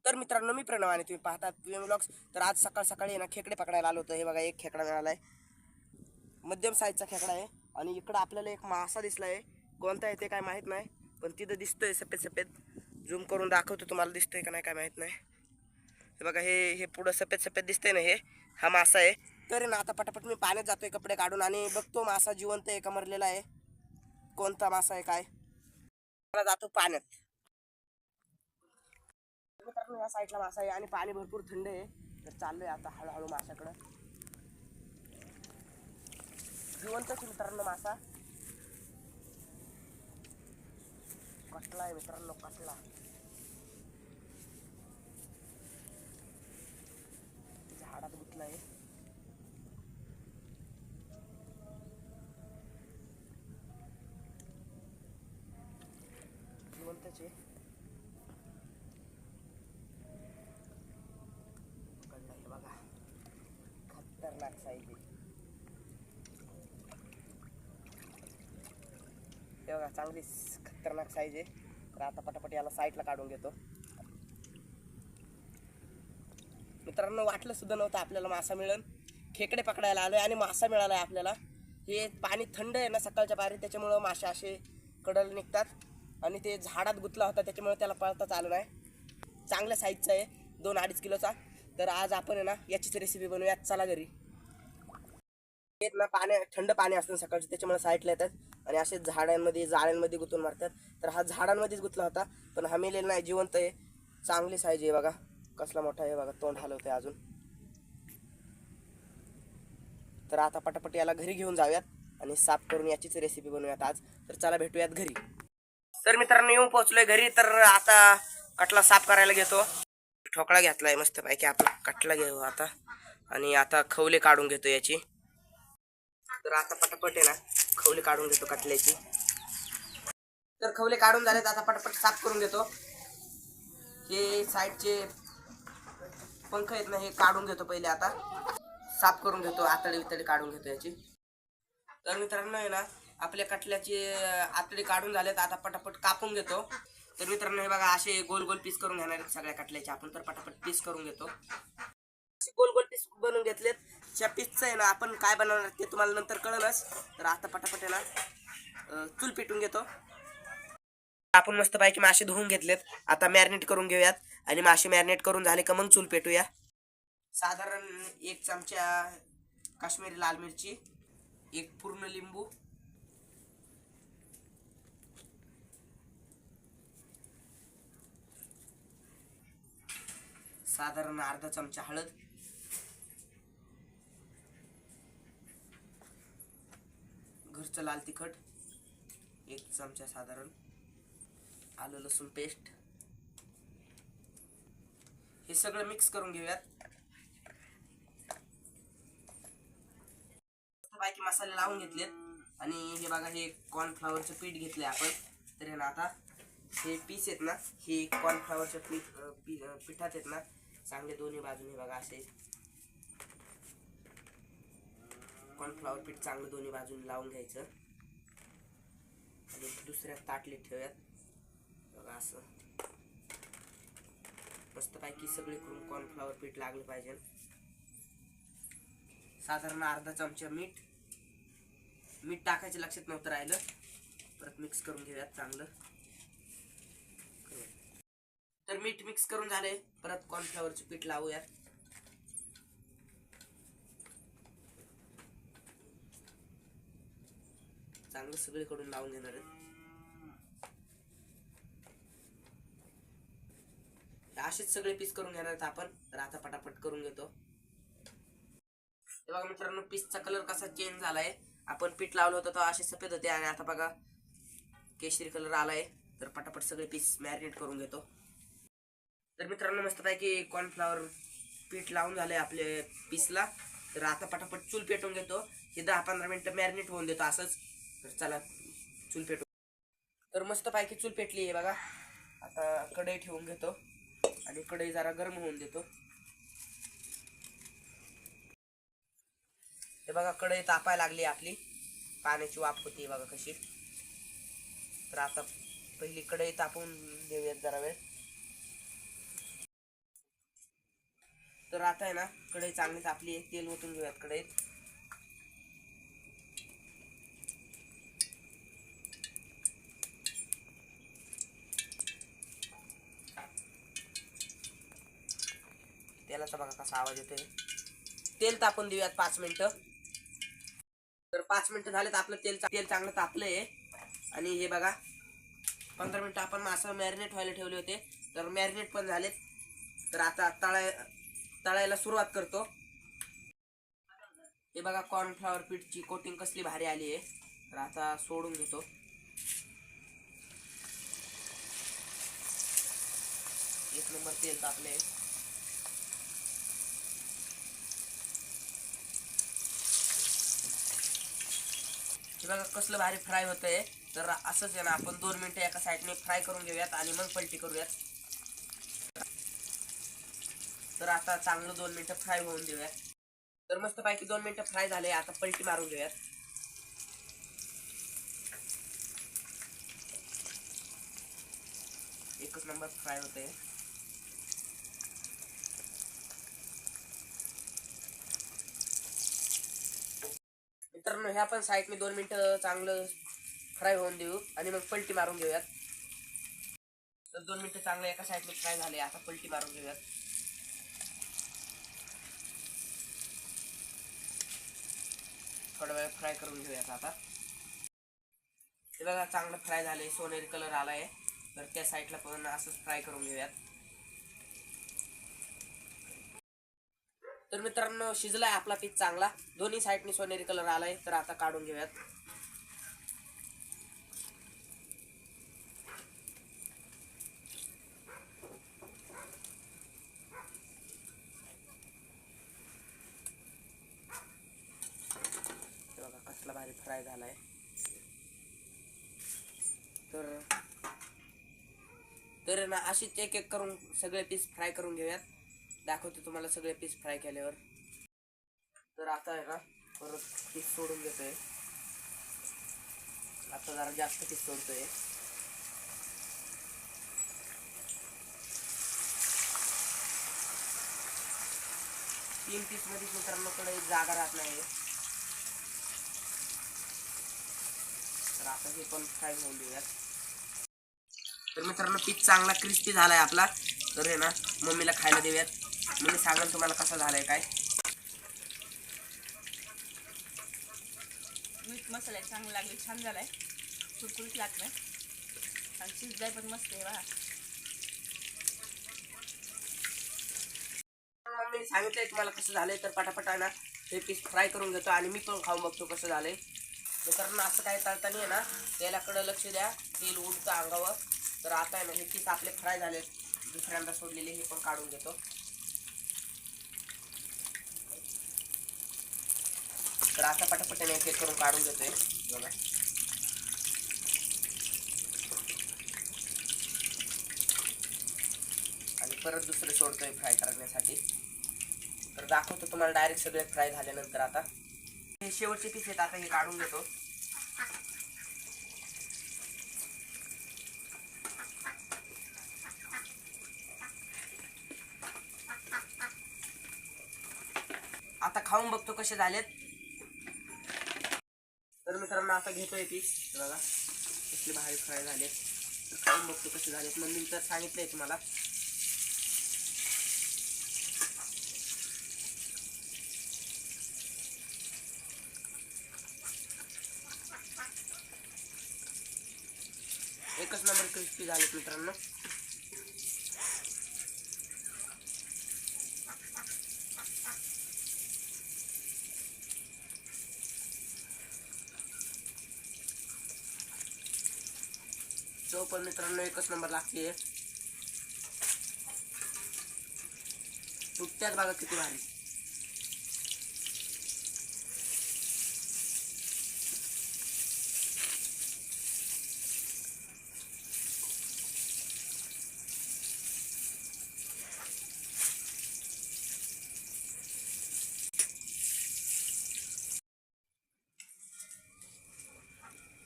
तर मित्रांनो, मी प्रणव आणि तुम्ही पाहतात व्लॉग्स. तर आज सकाळ सकाळी ना खेकडे पकडायला आलो होतो. हे बघा, एक खेकडा मिळाला आहे, मध्यम साईजचा खेकडा आहे. आणि इकडं आपल्याला एक मासा दिसला आहे. कोणता आहे ते काय माहीत नाही, पण तिथं दिसतोय सफेद सफेद. झूम करून दाखवतो तुम्हाला, दिसतोय का नाही काय माहीत नाही. हे बघा, हे हे पुढं सफेद सफेद दिसतंय ना, हे हा मासा आहे. तर ना आता पटापट मी पाण्यात जातोय कपडे काढून आणि बघतो मासा जिवंत आहे का मरलेला आहे, कोणता मासा आहे काय. जातो पाण्यात. मित्रांनो, या साईडला मासा आहे आणि पाणी भरपूर थंड आहे. तर चाललोय आता हळूहळू माशाकडं. जिवंतच मित्रांनो मासा. कटला आहे मित्रांनो, कटला. झाडात गुतला आहे. जिवंतच आहे. पकडला आहे बघा, खतरनाक साईज आहे. हे बघा, चांगली खतरनाक साईज आहे. तर आता पटापट याला साईडला काढून घेतो. मित्रांनो, वाटलं सुद्धा नव्हतं आपल्याला मासा मिळेल. खेकडे पकडायला आलोय आणि मासा मिळाला आहे आपल्याला. हे पाणी थंड आहे ना सकाळच्या पारी, त्याच्यामुळं मासे असे कडल निघतात. आणि ते झाडात गुतला होता त्याच्यामुळे त्याला पळताच आलं नाही. चांगल्या साईजचा आहे, 2-2.5 किलोचा. तर आज आपण आहे ना याचीच रेसिपी बनवूयात. चला घरी. येत ना पाणी, थंड पाणी असतं सकाळचं, त्याच्यामुळे साईडला येतात आणि असे झाडांमध्ये जाळ्यांमध्ये गुंतून मारतात. तर हा झाडांमध्येच गुतला होता, पण हा मेलेला नाही, जिवंत आहे. चांगली साईज आहे बघा, कसला मोठा आहे बघा, तोंड हलवतंय अजून. तर आता पटापट याला घरी घेऊन जाऊयात आणि साफ करून याचीच रेसिपी बनवूयात आज. तर चला भेटूयात घरी. तर मित्रांनो, येऊन पोहोचलोय घरी. तर आता कटला साफ करायला घेतो. ठोकळा घेतलाय मस्त पैकी, आपला कटला घेऊ आता. आणि आता खवले काढून घेतो याची. तर आता पटापट आहे ना खवले काढून घेतो कटल्याची. तर खवले काढून झालेत, आता पटापट साफ करून घेतो. हे साईडचे पंख आहेत ना, हे काढून घेतो पहिले. आता साफ करून घेतो, आतडी वितडी काढून घेतो याची. तर मित्रांनो आहे ना, आपल्या कटल्याची आतडी काढून झालेत, आता पटापट कापून घेतो. तर मित्रांनो, हे बघा, असे गोल गोल पीस करून घेणार आहेत सगळ्या कटल्याचे आपण. तर पटापट पीस करून घेतो. असे गोल गोल पीस बनवून घेतलेत. त्या पीसचं आहे ना आपण काय बनवणार ते तुम्हाला नंतर कळलंच. तर आता पटापट आहे ना चूल पेटून घेतो. आपण मस्त पैकी मासे धुवून घेतलेत, आता मॅरिनेट करून घेऊयात. आणि मासे मॅरिनेट करून झाले का मग चूल पेटूया. साधारण 1 चमचा काश्मीरी लाल मिरची, 1 पूर्ण लिंबू, साधारण अर्धा चमचा हळद, घरचं लाल तिखट 1 चमचा साधारण, आलं लसूण पेस्ट. हे सगळं मिक्स करून घेऊयात. बाकी मसाले लावून घेतलेत. आणि हे बघा, हे कॉर्नफ्लॉवरचं पीठ घेतलंय आपण. तर हे ना आता हे पीस आहेत ना, हे कॉर्नफ्लॉवरच्या पिठात आहेत ना, चांगले दोन्ही बाजूने बघा असे कॉर्नफ्लॉवर पीठ चांगलं दोन्ही बाजूने लावून घ्यायचं. आणि दुसऱ्या ताटलीत ठेवूयात बघा, असं मस्तपैकी सगळे करून कॉर्नफ्लॉवर पीठ लागलं पाहिजे. साधारण अर्धा चमचा मीठ टाकायचं लक्षात नव्हतं राहिलं. परत मिक्स करून घेऊयात चांगलं. तर मीठ मिक्स करून झाले, परत कॉर्नफ्लॉवरचे पीठ लावूयात. चांगलं सगळीकडून लावून घेणार आहे. असेच सगळे पीस करून घेणार आहेत आपण. तर आता पटापट करून घेतो. बघा मित्रांनो, पीसचा कलर कसा चेंज झालाय. आपण पीठ लावलं होतं तर असे सफेद होते आणि आता बघा केशरी कलर आलाय. तर पटापट सगळे पीस मॅरिनेट करून घेतो. तर मित्रांनो, मस्तपैकी कॉर्नफ्लॉवर पीठ लावून झालंय आपले पीसला. तर आता पटापट चूल पेटवून घेतो. हे 10-15 मिनिटं मॅरिनेट होऊन देतो असंच. तर चला चूल पेटू. तर मस्तपैकी चूल पेटली आहे बघा. आता कढई ठेवून घेतो आणि कढई जरा गरम होऊन देतो. हे बघा, कढई तापायला लागली आपली, पाण्याची वाफ होती बघा कशी. तर आता पहिली कढई तापवून देऊयात जरा वेळ. तर आता आहे ना कढई चांगली तापली आहे, तेल ओतून घेऊयात कढईत. तेलाचा बघा कसा आवाज येतोय. तेल तापून देऊयात 5 मिनिटं. तर 5 मिनिटं झालेत, आपलं तेल चांगलं तापलंय. आणि हे बघा 15 मिनिटं आपण मासा मॅरिनेट व्हायला ठेवले होते, तर मॅरिनेट पण झालेत. तर आता तळायला सुरुवात करतो. हे बघा कॉर्नफ्लॉवर पीठची कोटिंग कसली भारी आली आहे. तर आता सोडून घेतो. एक नंबर तेल तापले. हे बघा कसलं भारी फ्राय होतंय. तर असंच आहे ना, आपण 2 मिनिटं एका साईडने फ्राय करून घेऊयात आणि मग पलटी करूयात. तर आता चांगलं 2 मिनिटं फ्राय होऊन देऊयात. तर मस्त पैकी 2 मिनिटं फ्राय झाले. आता पलटी मारून घेऊयात. एकच नंबर फ्राय होते. मित्रांनो ह्या पण साईडने 2 मिनिटं चांगलं फ्राय होऊन देऊ आणि मग पलटी मारून घेऊयात. तर 2 मिनिटं चांगलं एका साईडने फ्राय झाले. आता पलटी मारून घेऊयात. थोडा वेळ फ्राय करून घेऊयात. आता हे बघा चांगलं फ्राय झालंय, सोनेरी कलर आलाय. तर त्या साईडला पण असंच फ्राय करून घेऊयात. तर मित्रांनो शिजलाय आपला पीस चांगला, दोन्ही साईडनी सोनेरी कलर आलाय. तर आता काढून घेऊयात. बघा कसला भारी फ्राय झालाय. तर ना अशीच एक एक करून सगळे पीस फ्राय करून घेऊयात. दाखवतो तुम्हाला सगळे पीस फ्राय केल्यावर. तर आता आहे ना परत पीस सोडून घेतोय. आता जरा जास्त पीस सोडतोय. तीन पीस मध्ये मित्रांनो कडे जागा राहत नाही. तर आता हे पण फ्राय होऊन देऊयात. तर मित्रांनो पीस चांगला क्रिस्पी झालाय आपला. तर आहे ना मम्मीला खायला देऊयात. मम्मी सांगाल तुम्हाला कसा झालाय काय. मीठ मसाला चांगला लागले, छान झालाय, कुरकुरीत लागलाय आणि शिजलाय पण मस्त आहे बघा. मम्मीने सांगितलंय तुम्हाला कसं झालंय. तर पटापटा ना हे पीस फ्राय करून घेतो आणि मी पण खाऊन बघतो कसं झालंय. मित्रांनो असं काय तळताना आहे ना तेलाकडे लक्ष द्या, तेल उडतं अंगावर. तर आता आहे ना हे पीस आपले फ्राय झाले, दुसऱ्यांदा सोडलेले हे पण काढून घेतो. तर आता पटापटाने एक एक करून काढून घेतोय बघा. आणि परत दुसरे सोडतोय फ्राय करण्यासाठी. तर दाखवतो तुम्हाला डायरेक्ट सगळे फ्राय झाल्यानंतर. आता हे शेवटचे पीस आहेत, आता हे काढून घेतो. आता खाऊन बघतो कसे झालेत. तर मित्रांनो आता घेतोय पीस बघा कसले भारी फ्राय झालेत. तर खाऊन बघतो कसे झालेत. मम्मी तर सांगितलंय तुम्हाला. एकच नंबर क्रिस्पी झालेत मित्रांनो. चव पण मित्रांनो एकच नंबर लागते. तुटत्यात बघा किती भारी.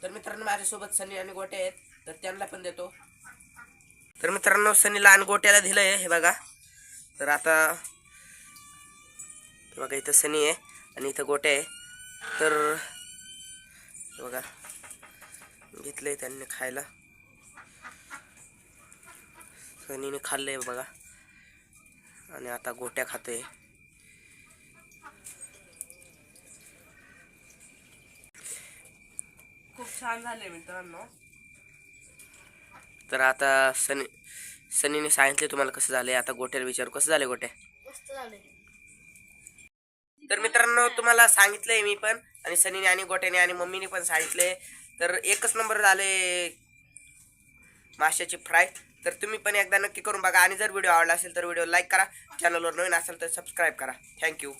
तर मित्रांनो माझ्यासोबत सनी आणि गोटे आहेत, तर त्यांना पण देतो. तर मित्रांनो सनीला आणि गोट्याला दिलंय हे बघा. तर आता बघा इथं सनी आहे आणि इथं गोट्या आहे. तर बघा घेतलंय त्यांनी खायला. सनीने खाल्लंय बघा आणि आता गोट्या खातोय. खूप छान झाले मित्रांनो. तर आता सनीने सांगितले तुम्हाला कसं झालंय. आता गोट्याला विचारू कसं झाले गोट्या. मस्त झाले. तर मित्रांनो तुम्हाला सांगितलंय मी पण आणि सनीने आणि गोट्याने आणि मम्मीने पण सांगितले. तर एकच नंबर झाले माशाची फ्राय. तर तुम्ही पण एकदा नक्की करून बघा आणि जर व्हिडिओ आवडला असेल तर व्हिडिओ लाईक करा. चॅनलवर नवीन असेल तर सबस्क्राईब करा. थँक्यू.